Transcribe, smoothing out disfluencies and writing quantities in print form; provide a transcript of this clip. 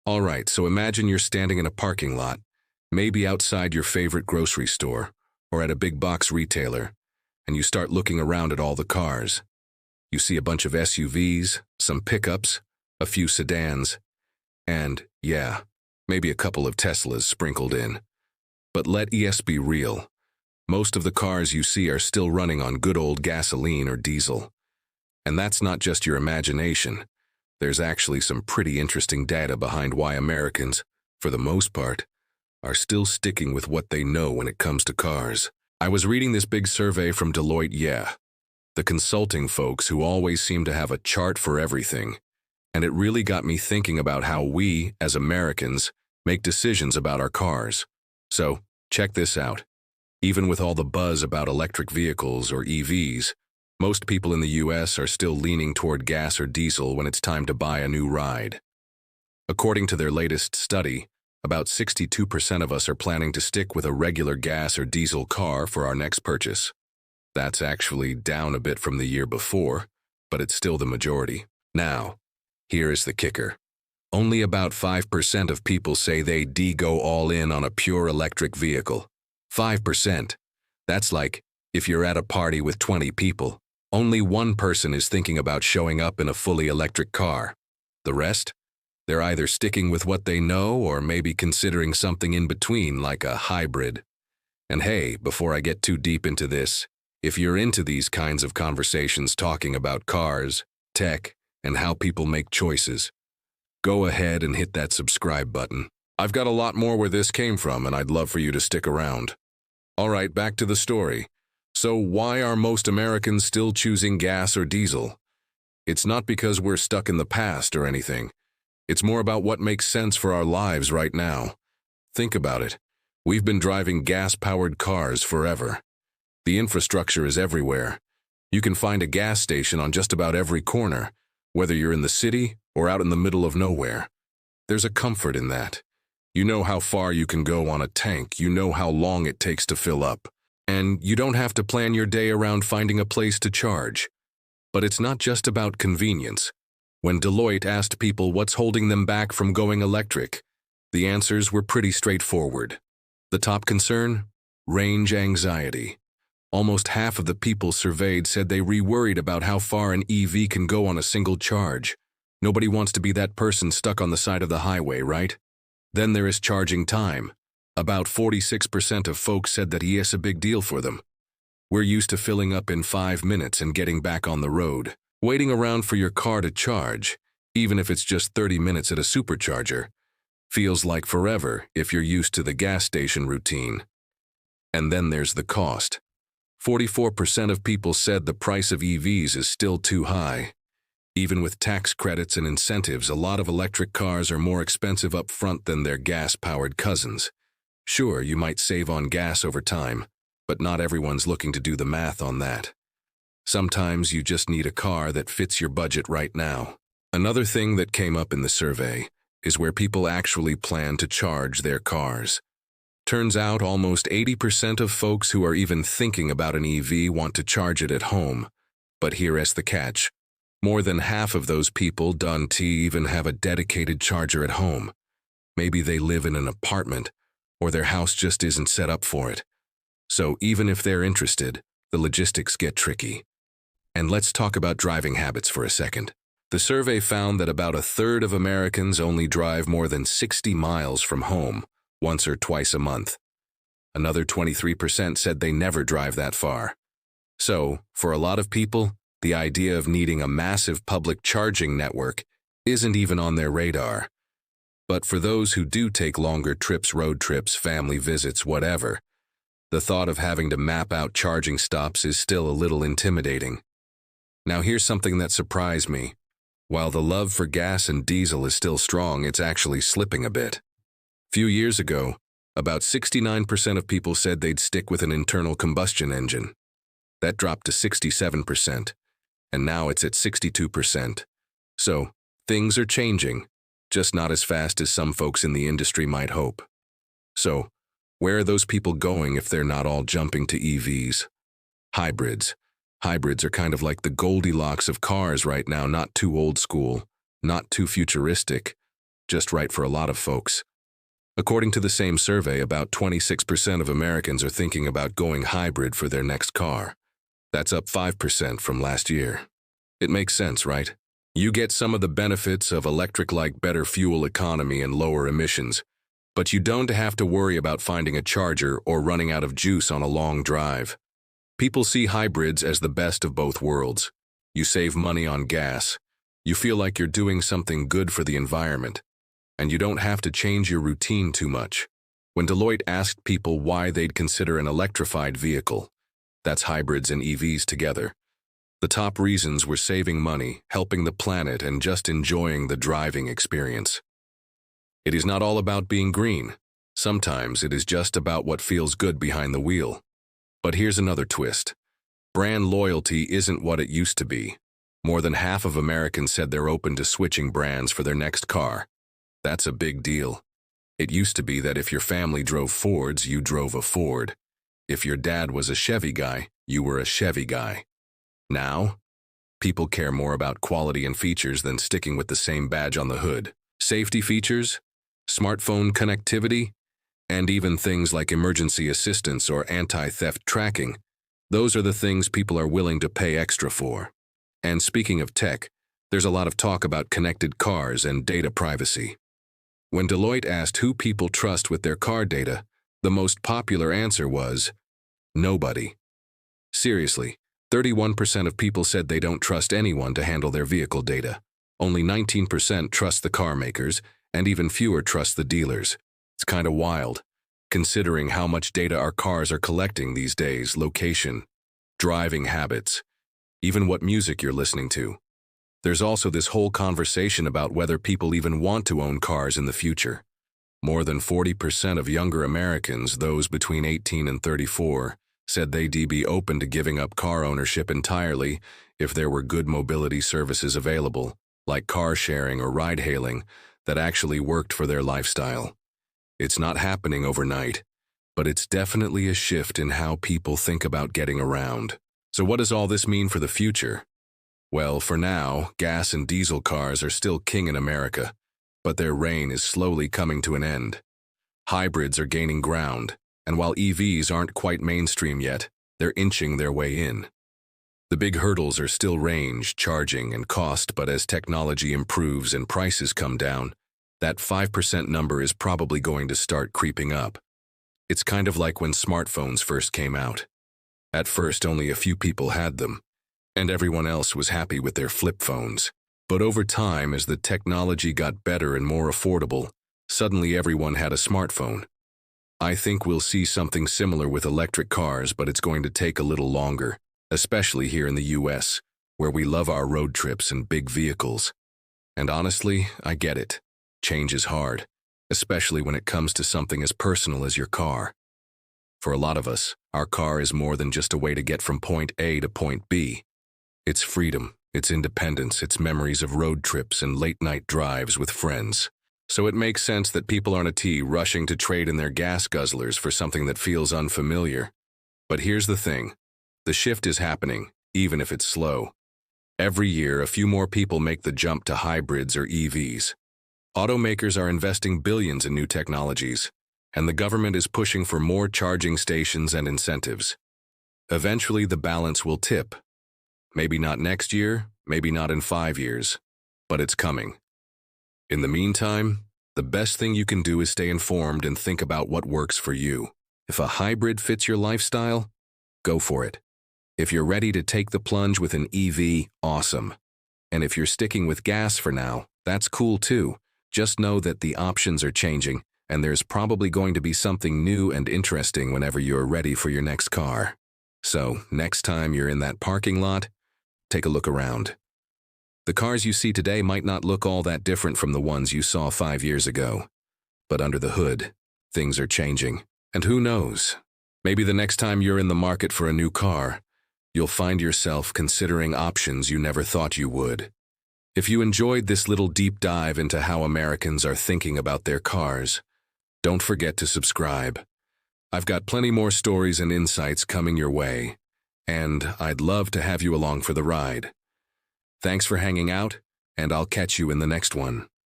All right, so imagine you're standing in a parking lot, maybe outside your favorite grocery store or at a big box retailer, and you start looking around at all the cars. You see a bunch of SUVs, some pickups, a few sedans, and, yeah, maybe a couple of Teslas sprinkled in. But let ES be real. Most of the cars you see are still running on good old gasoline or diesel. And that's not just your imagination. There's actually some pretty interesting data behind why Americans, for the most part, are still sticking with what they know when it comes to cars. I was reading this big survey from Deloitte, the consulting folks who always seem to have a chart for everything. And it really got me thinking about how we, as Americans, make decisions about our cars. So, check this out. Even with all the buzz about electric vehicles or EVs, most people in the US are still leaning toward gas or diesel when it's time to buy a new ride. According to their latest study, about 62% of us are planning to stick with a regular gas or diesel car for our next purchase. That's actually down a bit from the year before, but it's still the majority. Now, here is the kicker. Only about 5% of people say they'd go all in on a pure electric vehicle. 5%. That's like, if you're at a party with 20 people, only one person is thinking about showing up in a fully electric car. The rest? They're either sticking with what they know or maybe considering something in between like a hybrid. And hey, before I get too deep into this, if you're into these kinds of conversations talking about cars, tech, and how people make choices, go ahead and hit that subscribe button. I've got a lot more where this came from, and I'd love for you to stick around. All right, back to the story. So why are most Americans still choosing gas or diesel? It's not because we're stuck in the past or anything. It's more about what makes sense for our lives right now. Think about it. We've been driving gas-powered cars forever. The infrastructure is everywhere. You can find a gas station on just about every corner, whether you're in the city or out in the middle of nowhere. There's a comfort in that. You know how far you can go on a tank, you know how long it takes to fill up, and you don't have to plan your day around finding a place to charge. But it's not just about convenience. When Deloitte asked people what's holding them back from going electric, the answers were pretty straightforward. The top concern? Range anxiety. Almost half of the people surveyed said they worried about how far an EV can go on a single charge. Nobody wants to be that person stuck on the side of the highway, right? Then there is charging time. About 46% of folks said that it's a big deal for them. We're used to filling up in 5 minutes and getting back on the road. Waiting around for your car to charge, even if it's just 30 minutes at a supercharger, feels like forever if you're used to the gas station routine. And then there's the cost. 44% of people said the price of EVs is still too high. Even with tax credits and incentives, a lot of electric cars are more expensive up front than their gas-powered cousins. Sure, you might save on gas over time, but not everyone's looking to do the math on that. Sometimes you just need a car that fits your budget right now. Another thing that came up in the survey is where people actually plan to charge their cars. Turns out almost 80% of folks who are even thinking about an EV want to charge it at home. But here's the catch. More than half of those people don't even have a dedicated charger at home. Maybe they live in an apartment, or their house just isn't set up for it. So even if they're interested, the logistics get tricky. And let's talk about driving habits for a second. The survey found that about a third of Americans only drive more than 60 miles from home, once or twice a month. Another 23% said they never drive that far. So, for a lot of people, the idea of needing a massive public charging network isn't even on their radar. But for those who do take longer trips, road trips, family visits, whatever, the thought of having to map out charging stops is still a little intimidating. Now here's something that surprised me. While the love for gas and diesel is still strong, it's actually slipping a bit. Few years ago, about 69% of people said they'd stick with an internal combustion engine. That dropped to 67%, and now it's at 62%. So, things are changing, just not as fast as some folks in the industry might hope. So, where are those people going if they're not all jumping to EVs? Hybrids. Hybrids are kind of like the Goldilocks of cars right now, not too old school, not too futuristic, just right for a lot of folks. According to the same survey, about 26% of Americans are thinking about going hybrid for their next car. That's up 5% from last year. It makes sense, right? You get some of the benefits of electric like better fuel economy and lower emissions, but you don't have to worry about finding a charger or running out of juice on a long drive. People see hybrids as the best of both worlds. You save money on gas. You feel like you're doing something good for the environment, and you don't have to change your routine too much. When Deloitte asked people why they'd consider an electrified vehicle, that's hybrids and EVs together, the top reasons were saving money, helping the planet, and just enjoying the driving experience. It is not all about being green. Sometimes it is just about what feels good behind the wheel. But here's another twist. Brand loyalty isn't what it used to be. More than half of Americans said they're open to switching brands for their next car. That's a big deal. It used to be that if your family drove Fords, you drove a Ford. If your dad was a Chevy guy, you were a Chevy guy. Now, people care more about quality and features than sticking with the same badge on the hood. Safety features, smartphone connectivity, and even things like emergency assistance or anti-theft tracking, those are the things people are willing to pay extra for. And speaking of tech, there's a lot of talk about connected cars and data privacy. When Deloitte asked who people trust with their car data, the most popular answer was, nobody. Seriously, 31% of people said they don't trust anyone to handle their vehicle data. Only 19% trust the car makers, and even fewer trust the dealers. It's kind of wild, considering how much data our cars are collecting these days: location, driving habits, even what music you're listening to. There's also this whole conversation about whether people even want to own cars in the future. More than 40% of younger Americans, those between 18 and 34, said they'd be open to giving up car ownership entirely if there were good mobility services available, like car sharing or ride-hailing, that actually worked for their lifestyle. It's not happening overnight, but it's definitely a shift in how people think about getting around. So what does all this mean for the future? Well, for now, gas and diesel cars are still king in America, but their reign is slowly coming to an end. Hybrids are gaining ground, and while EVs aren't quite mainstream yet, they're inching their way in. The big hurdles are still range, charging, and cost, but as technology improves and prices come down, that 5% number is probably going to start creeping up. It's kind of like when smartphones first came out. At first, only a few people had them, and everyone else was happy with their flip phones. But over time, as the technology got better and more affordable, suddenly everyone had a smartphone. I think we'll see something similar with electric cars, but it's going to take a little longer, especially here in the US, where we love our road trips and big vehicles. And honestly, I get it. Change is hard, especially when it comes to something as personal as your car. For a lot of us, our car is more than just a way to get from point A to point B. It's freedom, it's independence, it's memories of road trips and late-night drives with friends. So it makes sense that people aren't rushing to trade in their gas guzzlers for something that feels unfamiliar. But here's the thing. The shift is happening, even if it's slow. Every year, a few more people make the jump to hybrids or EVs. Automakers are investing billions in new technologies, and the government is pushing for more charging stations and incentives. Eventually, the balance will tip. Maybe not next year, maybe not in 5 years, but it's coming. In the meantime, the best thing you can do is stay informed and think about what works for you. If a hybrid fits your lifestyle, go for it. If you're ready to take the plunge with an EV, awesome. And if you're sticking with gas for now, that's cool too. Just know that the options are changing, and there's probably going to be something new and interesting whenever you're ready for your next car. So, next time you're in that parking lot, take a look around. The cars you see today might not look all that different from the ones you saw 5 years ago. But under the hood, things are changing. And who knows? Maybe the next time you're in the market for a new car, you'll find yourself considering options you never thought you would. If you enjoyed this little deep dive into how Americans are thinking about their cars, don't forget to subscribe. I've got plenty more stories and insights coming your way, and I'd love to have you along for the ride. Thanks for hanging out, and I'll catch you in the next one.